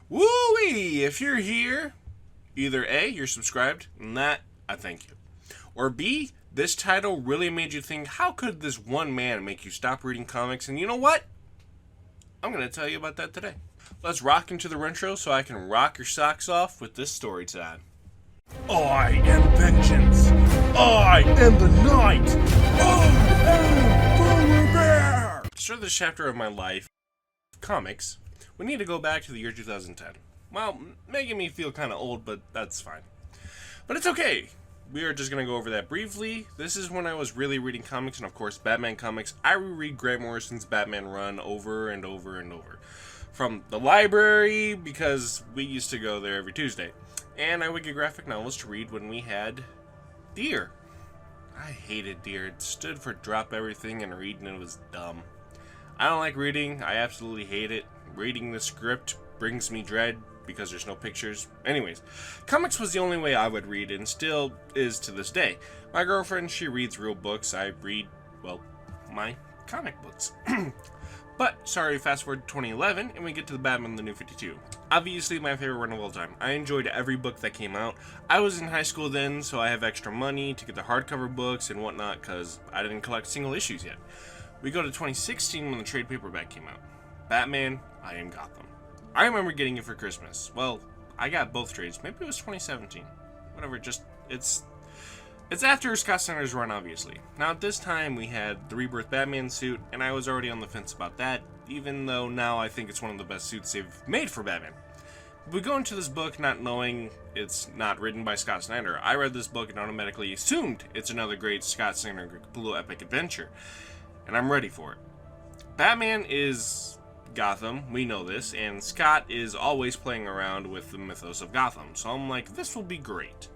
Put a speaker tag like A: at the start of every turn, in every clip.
A: Woo-wee! If you're here, either A, you're subscribed, and that, I thank you. Or B, this title really made you think, how could this one man make you stop reading comics? And you know what? I'm going to tell you about that today. Let's rock into the intro so I can rock your socks off with this story time.
B: I am vengeance. I am the night. I am Polar Bear.
A: To start this chapter of my life, comics, we need to go back to the year 2010. Well, making me feel kind of old, but that's fine. But it's okay. We are just going to go over that briefly. This is when I was really reading comics, and of course, Batman comics. I reread Grant Morrison's Batman run over and over and over. From the library, because we used to go there every Tuesday. And I would get graphic novels to read when we had Deer. I hated Deer. It stood for drop everything and read, and it was dumb. I don't like reading. I absolutely hate it. Reading the script brings me dread because there's no pictures. Anyways, comics was the only way I would read, and still is to this day. My girlfriend, she reads real books. I read, well, my comic books. But, sorry, fast forward to 2011, and we get to the Batman the New 52. Obviously, my favorite run of all time. I enjoyed every book that came out. I was in high school then, so I have extra money to get the hardcover books and whatnot, because I didn't collect single issues yet. We go to 2016 when the trade paperback came out. Batman, I Am Gotham. I remember getting it for Christmas. Well, I got both trades. Maybe it was 2017. Whatever, just, it's after Scott Snyder's run, obviously. Now, at this time, we had the Rebirth Batman suit, and I was already on the fence about that, even though now I think it's one of the best suits they've made for Batman. We go into this book not knowing it's not written by Scott Snyder. I read this book and automatically assumed it's another great Scott Snyder Capullo epic adventure, and I'm ready for it. Batman is Gotham, we know this, and Scott is always playing around with the mythos of Gotham, so I'm like, this will be great.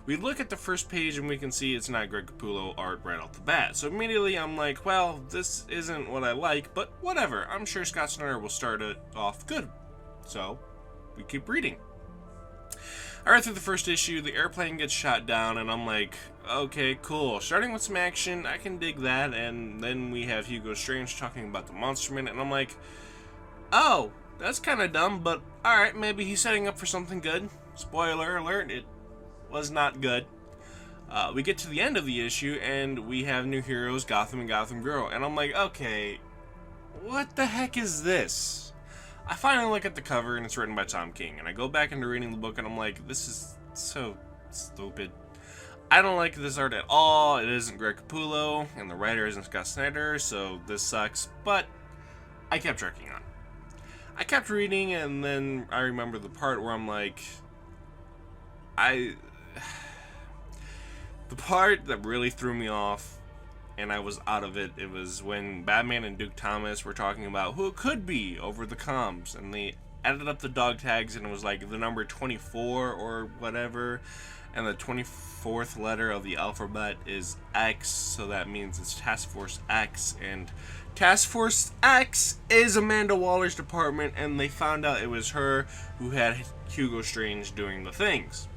A: We look at the first page and we can see it's not Greg Capullo art right off the bat. So immediately I'm like, well, this isn't what I like, but whatever. I'm sure Scott Snyder will start it off good. So we keep reading. I read through the first issue, the airplane gets shot down, and I'm like, okay, cool. Starting with some action, I can dig that, and then we have Hugo Strange talking about the Monster Man, and I'm like, oh, that's kind of dumb, but alright, maybe he's setting up for something good. Spoiler alert, it was not good. We get to the end of the issue and we have new heroes, Gotham and Gotham Girl, and I'm like, okay, what the heck is this? I finally look at the cover and it's written by Tom King, and I go back into reading the book and I'm like, this is so stupid. I don't like this art at all. It isn't Greg Capullo and the writer isn't Scott Snyder, so this sucks, but I kept trekking on. I kept reading, and then I remember the part where I'm like, the part that really threw me off, and I was out of it, it was when Batman and Duke Thomas were talking about who it could be over the comms, and they added up the dog tags, and it was like the number 24 or whatever, and the 24th letter of the alphabet is X, so that means it's Task Force X, and Task Force X is Amanda Waller's department, and they found out it was her who had Hugo Strange doing the things.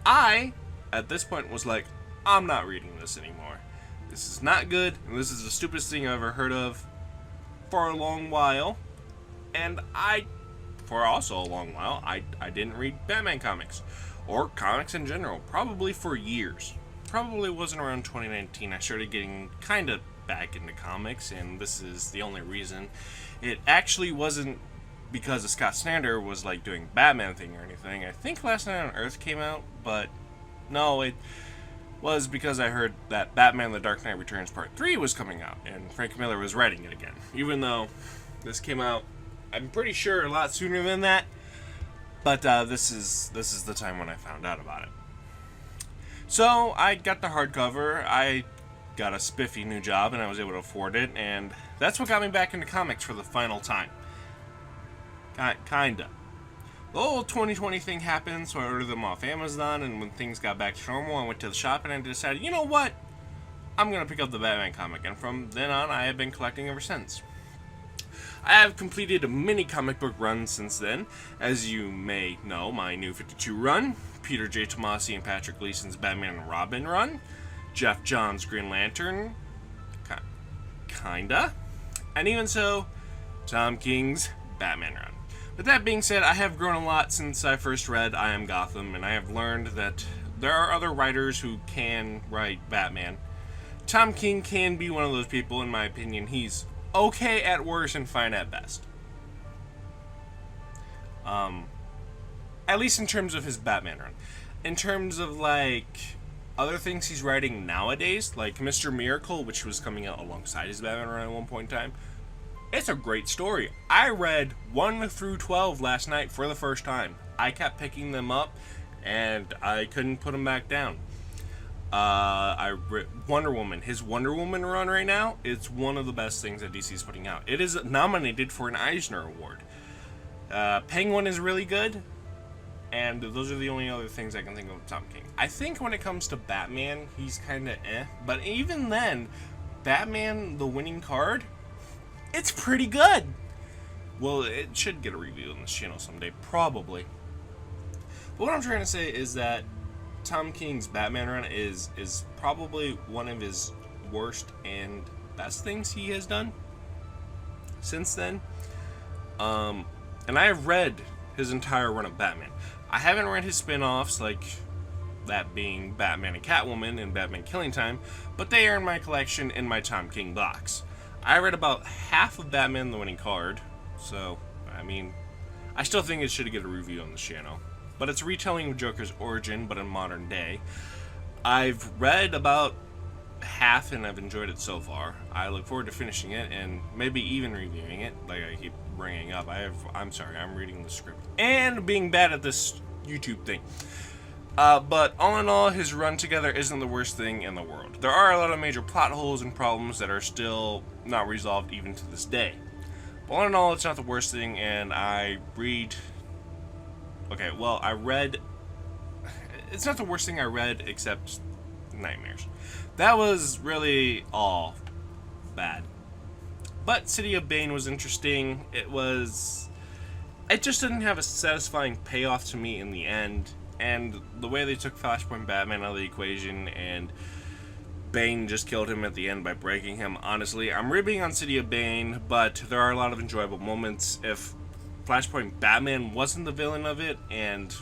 A: I, at this point, was like, I'm not reading this anymore. This is not good, and this is the stupidest thing I've ever heard of for a long while. And for also a long while, I didn't read Batman comics, or comics in general, probably for years. Probably wasn't around 2019 I started getting kind of back into comics, and this is the only reason. It actually wasn't because of Scott Snyder was like doing Batman thing or anything. I think Last Night on Earth came out, but no, it was because I heard that Batman The Dark Knight Returns Part 3 was coming out, and Frank Miller was writing it again. Even though this came out, I'm pretty sure, a lot sooner than that, but this is the time when I found out about it. So I got the hardcover, I got a spiffy new job, and I was able to afford it, and that's what got me back into comics for the final time. Kinda. The whole 2020 thing happened, so I ordered them off Amazon, and when things got back to normal, I went to the shop and I decided, you know what? I'm gonna pick up the Batman comic, and from then on, I have been collecting ever since. I have completed a mini comic book run since then. As you may know, my New 52 run, Peter J. Tomasi and Patrick Gleason's Batman and Robin run, Jeff Johns' Green Lantern, kinda, and even so, Tom King's Batman run. With that being said, I have grown a lot since I first read I Am Gotham, and I have learned that there are other writers who can write Batman. Tom King can be one of those people, in my opinion. He's okay at worst and fine at best. At least in terms of his Batman run. In terms of, like, other things he's writing nowadays, like Mr. Miracle, which was coming out alongside his Batman run at one point in time, it's a great story. I read 1 through 12 last night for the first time. I kept picking them up, and I couldn't put them back down. I read Wonder Woman. His Wonder Woman run right now, it's one of the best things that DC is putting out. It is nominated for an Eisner Award. Penguin is really good, and those are the only other things I can think of with Tom King. I think when it comes to Batman, he's kind of but even then, Batman, the winning card, it's pretty good. Well, it should get a review on this channel someday, probably. But what I'm trying to say is that Tom King's Batman run is probably one of his worst and best things he has done since then. And I have read his entire run of Batman. I haven't read his spin-offs, like that being Batman and Catwoman and Batman Killing Time, but they are in my collection in my Tom King box. I read about half of Batman the Winning Card, so, I mean, I still think it should get a review on this channel. But it's a retelling of Joker's origin, but in modern day. I've read about half, and I've enjoyed it so far. I look forward to finishing it, and maybe even reviewing it, like I keep bringing up. I'm sorry, I'm reading the script. And being bad at this YouTube thing. But all in all, his run together isn't the worst thing in the world. There are a lot of major plot holes and problems that are still not resolved even to this day. But all in all, it's not the worst thing, and I read... Okay, well, I read... It's not the worst thing I read, except Nightmares. That was really all bad. But City of Bane was interesting. It just didn't have a satisfying payoff to me in the end. And the way they took Flashpoint Batman out of the equation and Bane just killed him at the end by breaking him. Honestly, I'm ribbing on City of Bane, but there are a lot of enjoyable moments. If Flashpoint Batman wasn't the villain of it, and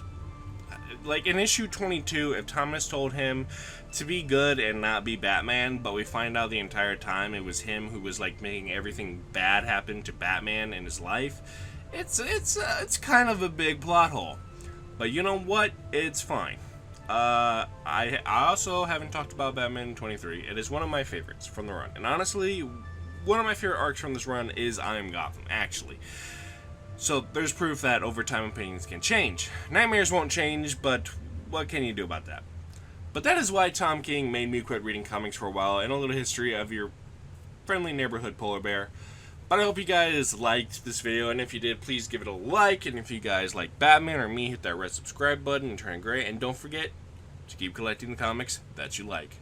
A: like in issue 22, if Thomas told him to be good and not be Batman, but we find out the entire time it was him who was like making everything bad happen to Batman in his life, it's kind of a big plot hole. But you know what? It's fine. I also haven't talked about Batman 23. It is one of my favorites from the run. And honestly, one of my favorite arcs from this run is I Am Gotham, actually. So there's proof that over time opinions can change. Nightmares won't change, but what can you do about that? But that is why Tom King made me quit reading comics for a while, and a little history of your friendly neighborhood polar bear. But I hope you guys liked this video, and if you did, please give it a like. And if you guys like Batman or me, hit that red subscribe button and turn it gray. And don't forget to keep collecting the comics that you like.